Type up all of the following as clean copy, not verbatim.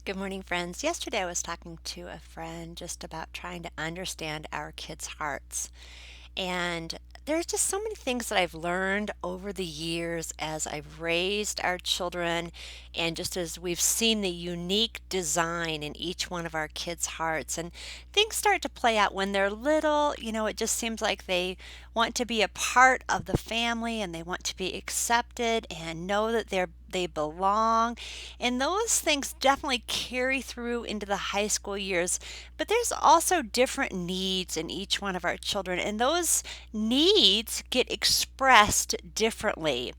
Good morning, friends. Yesterday I was talking to a friend just about trying to understand our kids' hearts. And there's just so many things that I've learned over the years as I've raised our children, and just as we've seen the unique design in each one of our kids' hearts. And things start to play out when they're little. It just seems like they want to be a part of the family and they want to be accepted and know that they belong. And those things definitely carry through into the high school years. But there's also different needs in each one of our children, and those needs get expressed differently.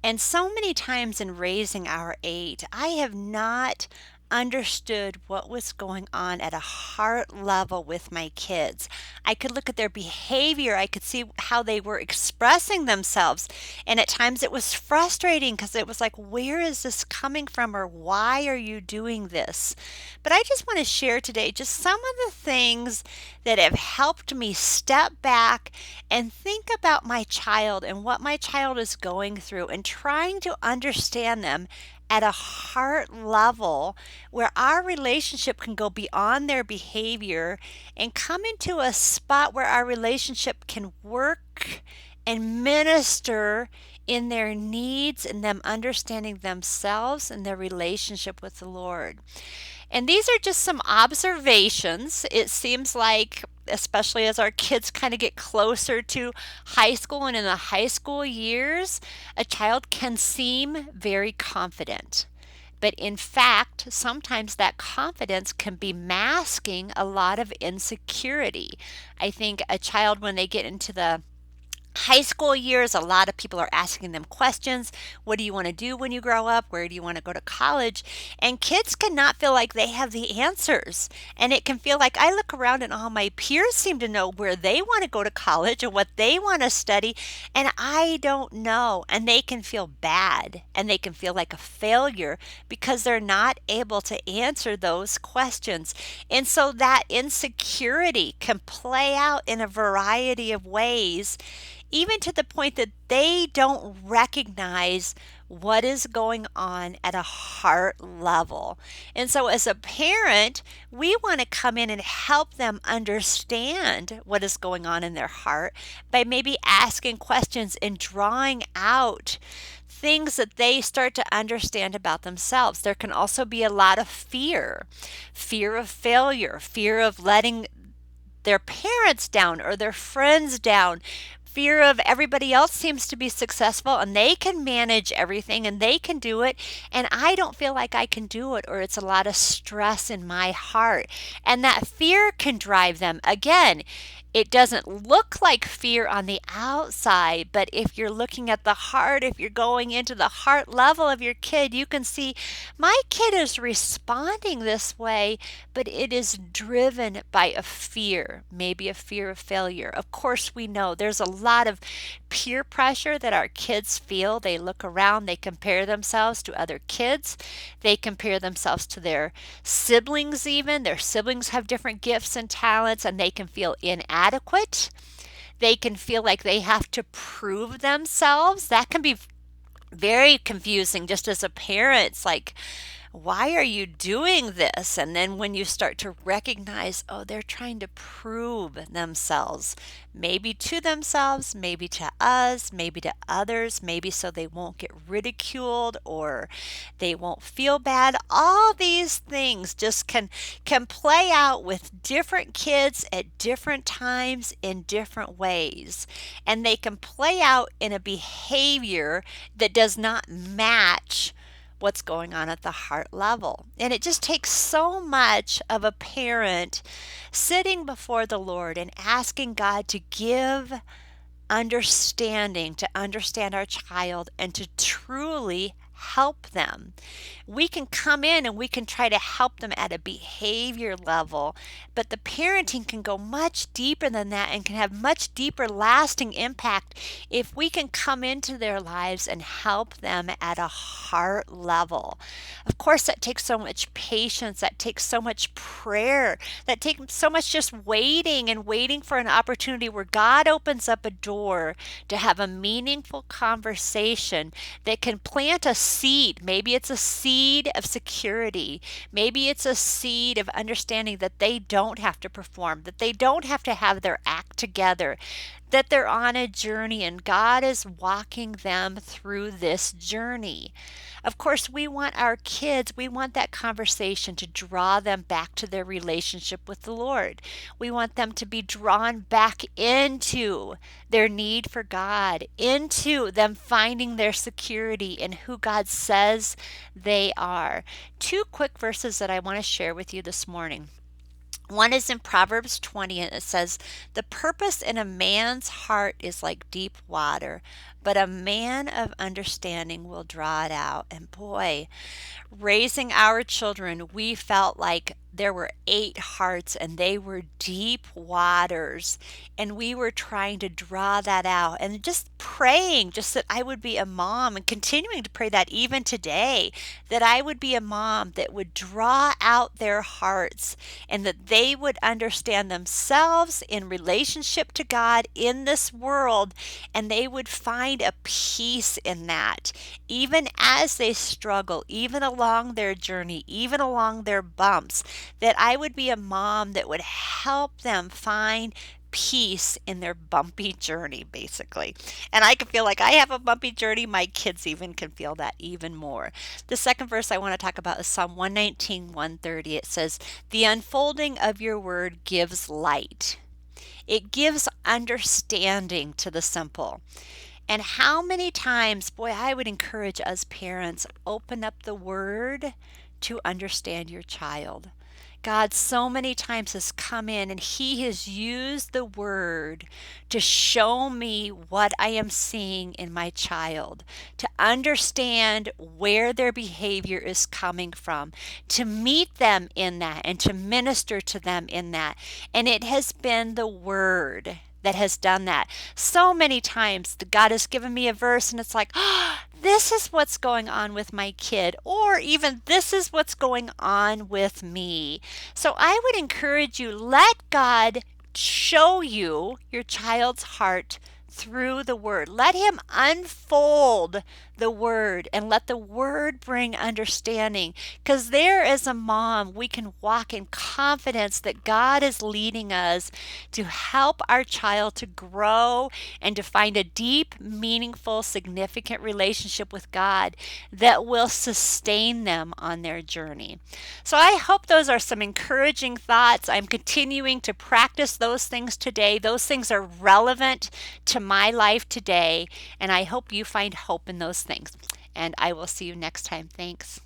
And so many times in raising our eight, I have not understood what was going on at a heart level with my kids. I could look at their behavior, I could see how they were expressing themselves. And at times it was frustrating because it was like, where is this coming from, or why are you doing this? But I just want to share today just some of the things that have helped me step back and think about my child and what my child is going through and trying to understand them at a heart level where our relationship can go beyond their behavior and come into a spot where our relationship can work and minister in their needs and them understanding themselves and their relationship with the Lord. And these are just some observations. It seems like, especially as our kids kind of get closer to high school and in the high school years, a child can seem very confident. But in fact, sometimes that confidence can be masking a lot of insecurity. I think a child, when they get into the high school years, a lot of people are asking them questions. What do you want to do when you grow up? Where do you want to go to college? And kids cannot feel like they have the answers. And it can feel like I look around and all my peers seem to know where they want to go to college and what they want to study. And I don't know. And they can feel bad and they can feel like a failure because they're not able to answer those questions. And so that insecurity can play out in a variety of ways, even to the point that they don't recognize what is going on at a heart level. And so, as a parent, we want to come in and help them understand what is going on in their heart by maybe asking questions and drawing out things that they start to understand about themselves. There can also be a lot of fear of failure, fear of letting their parents down or their friends down, fear of everybody else seems to be successful and they can manage everything and they can do it, and I don't feel like I can do it, or it's a lot of stress in my heart. And that fear can drive them. Again, it doesn't look like fear on the outside, but if you're looking at the heart, if you're going into the heart level of your kid, you can see my kid is responding this way, but it is driven by a fear, maybe a fear of failure. Of course, we know there's a lot of peer pressure that our kids feel. They look around, they compare themselves to other kids, they compare themselves to their siblings, even. Their siblings have different gifts and talents, and they can feel inadequate. They can feel like they have to prove themselves. That can be very confusing just as a parent. It's like, why are you doing this? And then when you start to recognize, oh, they're trying to prove themselves, maybe to themselves, maybe to us, maybe to others, maybe so they won't get ridiculed or they won't feel bad. All these things just can play out with different kids at different times in different ways. And they can play out in a behavior that does not match what's going on at the heart level. And it just takes so much of a parent sitting before the Lord and asking God to give understanding, to understand our child and to truly help them. We can come in and we can try to help them at a behavior level, but the parenting can go much deeper than that and can have much deeper lasting impact if we can come into their lives and help them at a heart level. Of course, that takes so much patience, that takes so much prayer, that takes so much just waiting and waiting for an opportunity where God opens up a door to have a meaningful conversation that can plant a seed. Maybe it's a seed of security. Maybe it's a seed of understanding that they don't have to perform, that they don't have to have their act together, that they're on a journey and God is walking them through this journey. Of course, we want our kids, we want that conversation to draw them back to their relationship with the Lord. We want them to be drawn back into their need for God, into them finding their security in who God says they are. Two quick verses that I want to share with you this morning. One is in Proverbs 20, and it says, "The purpose in a man's heart is like deep water, but a man of understanding will draw it out." And boy, raising our children, we felt like there were 8 hearts and they were deep waters. And we were trying to draw that out and just praying just that I would be a mom and continuing to pray that even today, that I would be a mom that would draw out their hearts and that they would understand themselves in relationship to God in this world, and they would find a peace in that, even as they struggle, even along their journey, even along their bumps, that I would be a mom that would help them find peace in their bumpy journey, basically. And I can feel like I have a bumpy journey. My kids even can feel that even more. The second verse I want to talk about is Psalm 119, 130. It says, "The unfolding of your word gives light. It gives understanding to the simple." And how many times, boy, I would encourage us parents, open up the word to understand your child. God so many times has come in and He has used the word to show me what I am seeing in my child, to understand where their behavior is coming from, to meet them in that and to minister to them in that. And it has been the word that has done that. So many times God has given me a verse and it's like, oh, this is what's going on with my kid, or even this is what's going on with me. So I would encourage you, let God show you your child's heart through the word. Let Him unfold the word and let the word bring understanding. Because there, as a mom, we can walk in confidence that God is leading us to help our child to grow and to find a deep, meaningful, significant relationship with God that will sustain them on their journey. So I hope those are some encouraging thoughts. I'm continuing to practice those things today. Those things are relevant to my life today, and I hope you find hope in those things. And I will see you next time. Thanks.